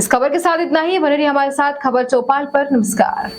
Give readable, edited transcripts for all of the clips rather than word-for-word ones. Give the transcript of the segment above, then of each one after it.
इस खबर के साथ इतना ही। बने रहिए हमारे साथ खबर चौपाल पर। नमस्कार।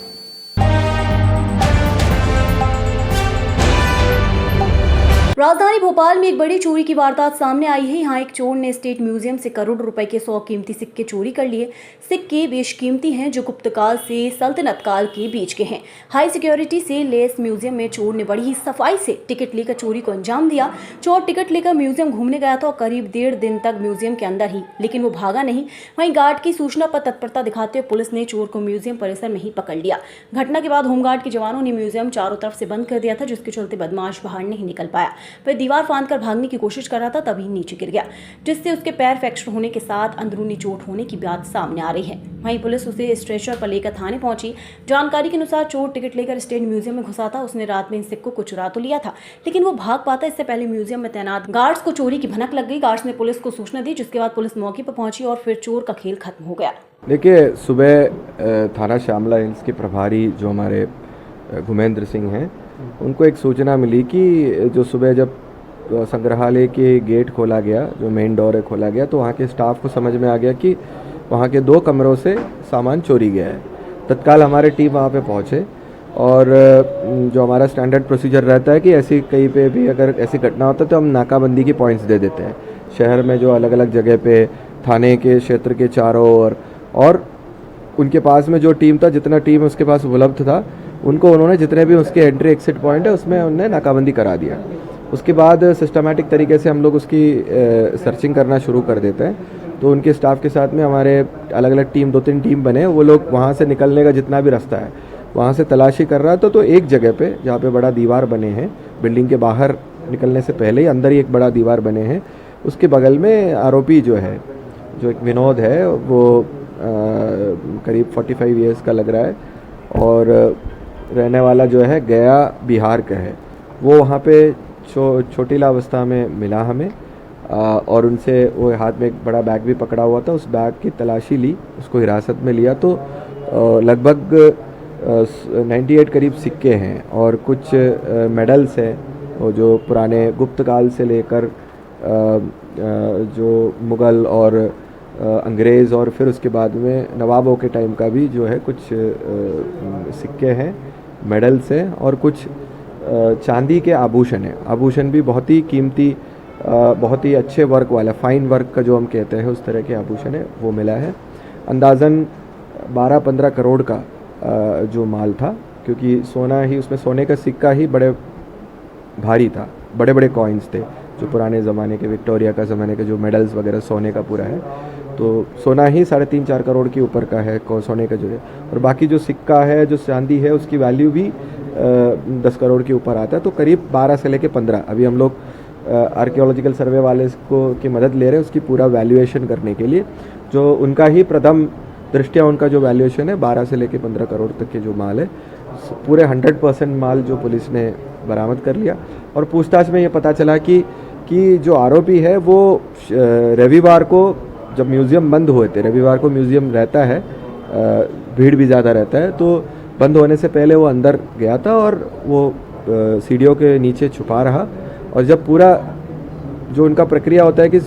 राजधानी भोपाल में एक बड़ी चोरी की वारदात सामने आई है। यहाँ एक चोर ने स्टेट म्यूजियम से करोड़ों रुपए के 100 कीमती सिक्के चोरी कर लिए। सिक्के बेशकीमती हैं जो गुप्त काल से सल्तनत काल के बीच के हैं। हाई सिक्योरिटी से लेस म्यूजियम में चोर ने बड़ी ही सफाई से टिकट लेकर चोरी को अंजाम दिया। चोर टिकट लेकर म्यूजियम घूमने गया था और करीब 1.5 दिन तक म्यूजियम के अंदर ही, लेकिन वो भागा नहीं। वहीं गार्ड की सूचना पर तत्परता दिखाते हुए पुलिस ने चोर को म्यूजियम परिसर में ही पकड़ लिया। घटना के बाद होमगार्ड के जवानों ने म्यूजियम चारों तरफ से बंद कर दिया था, जिसके चलते बदमाश बाहर नहीं निकल पाया। वह दीवार फांद कर भागने की कोशिश कर रहा था, तभी नीचे गिर गया, जिससे उसके पैर फ्रैक्चर होने के साथ अंदरूनी चोट होने की बात सामने आ रही है। वहीं पुलिस उसे स्ट्रेचर पर लेकर थाने पहुंची। जानकारी के अनुसार चोर टिकट लेकर स्टेट म्यूजियम में घुसा था। उसने रात में इन सिक्कों को चुरा तो लिया था, लेकिन वो भाग पाता इससे पहले म्यूजियम में तैनात गार्ड्स को चोरी की भनक लग गई। गार्ड्स ने पुलिस को सूचना दी, जिसके बाद पुलिस मौके पर पहुंची और फिर चोर का खेल खत्म हो गया। देखिए, सुबह थाना श्यामला हिल्स के प्रभारी जो हमारे घुमेंद्र सिंह हैं, उनको एक सूचना मिली कि जो सुबह जब संग्रहालय के गेट खोला गया, जो मेन डोर है खोला गया, तो वहाँ के स्टाफ को समझ में आ गया कि वहाँ के 2 कमरों से सामान चोरी गया है। तत्काल हमारे टीम वहाँ पे पहुँचे और जो हमारा स्टैंडर्ड प्रोसीजर रहता है कि ऐसी कहीं पे भी अगर ऐसी घटना होता है तो हम नाकाबंदी की पॉइंट्स दे देते हैं शहर में, जो अलग अलग जगह पे थाने के क्षेत्र के चारों ओर, और उनके पास में जो टीम था, जितना टीम उसके पास उपलब्ध था, उनको उन्होंने जितने भी उसके एंट्री एक्सिट पॉइंट है उसमें उन्होंने नाकाबंदी करा दिया। उसके बाद सिस्टमैटिक तरीके से हम लोग उसकी सर्चिंग करना शुरू कर देते हैं। तो उनके स्टाफ के साथ में हमारे अलग अलग टीम 2-3 टीम बने, वो लोग वहाँ से निकलने का जितना भी रास्ता है वहाँ से तलाशी कर रहा था। तो एक जगह पे जहाँ पे बड़ा दीवार बने हैं, बिल्डिंग के बाहर निकलने से पहले ही अंदर ही एक बड़ा दीवार बने हैं, उसके बगल में आरोपी जो है, जो एक विनोद है, वो करीब 45 ईयर्स का लग रहा है और रहने वाला जो है गया बिहार का है। वो वहाँ पे छोटीला अवस्था में मिला हमें और उनसे वो हाथ में एक बड़ा बैग भी पकड़ा हुआ था। उस बैग की तलाशी ली, उसको हिरासत में लिया तो लगभग 98 करीब सिक्के हैं और कुछ मेडल्स हैं, वो जो पुराने गुप्त काल से लेकर जो मुग़ल और अंग्रेज़ और फिर उसके बाद में नवाबों के टाइम का भी जो है कुछ सिक्के हैं, मेडल्स हैं और कुछ चांदी के आभूषण हैं। आभूषण भी बहुत ही कीमती, बहुत ही अच्छे वर्क वाला, फाइन वर्क का जो हम कहते हैं उस तरह के आभूषण है, वो मिला है। अंदाज़न 12-15 करोड़ का जो माल था, क्योंकि सोना ही, उसमें सोने का सिक्का ही बड़े भारी था, बड़े बड़े कॉइन्स थे जो पुराने ज़माने के, विक्टोरिया का ज़माने के जो मेडल्स वगैरह सोने का पूरा है। तो सोना ही 3.5-4 करोड़ के ऊपर का है सोने का जो है, और बाकी जो सिक्का है, जो चांदी है, उसकी वैल्यू भी 10 करोड़ के ऊपर आता है। तो करीब 12 से लेके 15, अभी हम लोग आर्कियोलॉजिकल सर्वे वाले को की मदद ले रहे हैं उसकी पूरा वैल्यूएशन करने के लिए। जो उनका ही प्रथम दृष्टिया उनका जो वैल्यूएशन है 12 से लेके 15 करोड़ तक के जो माल है, पूरे 100% माल जो पुलिस ने बरामद कर लिया। और पूछताछ में ये पता चला कि जो आरोपी है वो रविवार को, जब म्यूज़ियम बंद हुए थे, रविवार को म्यूज़ियम रहता है, भीड़ भी ज़्यादा रहता है, तो बंद होने से पहले वो अंदर गया था और वो सीढ़ियों के नीचे छुपा रहा। और जब पूरा जो उनका प्रक्रिया होता है कि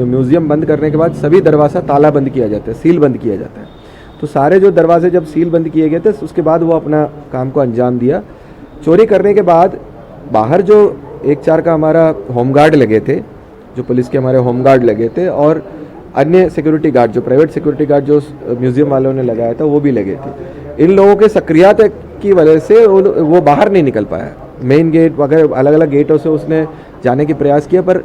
म्यूज़ियम बंद करने के बाद सभी दरवाज़ा ताला बंद किया जाता है, सील बंद किया जाता है, तो सारे जो दरवाजे जब सील बंद किए गए थे उसके बाद वो अपना काम को अंजाम दिया। चोरी करने के बाद बाहर जो 1-4 का हमारा होमगार्ड लगे थे, जो पुलिस के हमारे होमगार्ड लगे थे, और अन्य सिक्योरिटी गार्ड, जो प्राइवेट सिक्योरिटी गार्ड जो म्यूज़ियम वालों ने लगाया था, वो भी लगे थे। इन लोगों के सक्रियता की वजह से वो बाहर नहीं निकल पाया। मेन गेट वगैरह अलग अलग गेटों से उसने जाने की प्रयास किया, पर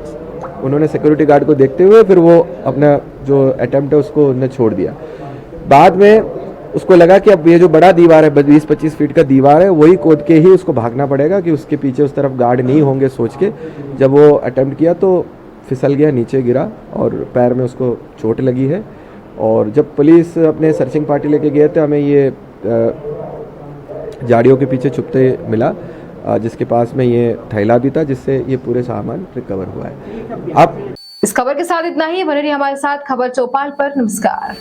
उन्होंने सिक्योरिटी गार्ड को देखते हुए फिर वो अपना जो अटेम्प्ट है उसको उन्होंने छोड़ दिया। बाद में उसको लगा कि अब ये जो बड़ा दीवार है, 20-25 फीट का दीवार है, वही कूद के ही उसको भागना पड़ेगा कि उसके पीछे उस तरफ गार्ड नहीं होंगे सोच के। जब वो अटेम्प्ट किया तो फिसल गया, नीचे गिरा और पैर में उसको चोट लगी है। और जब पुलिस अपने सर्चिंग पार्टी लेके गए थे, हमें ये झाड़ियों के पीछे छुपते मिला, जिसके पास में ये थैला भी था, जिससे ये पूरे सामान रिकवर हुआ है। अब इस खबर के साथ इतना ही। बने रहिए हमारे साथ खबर चौपाल पर। नमस्कार।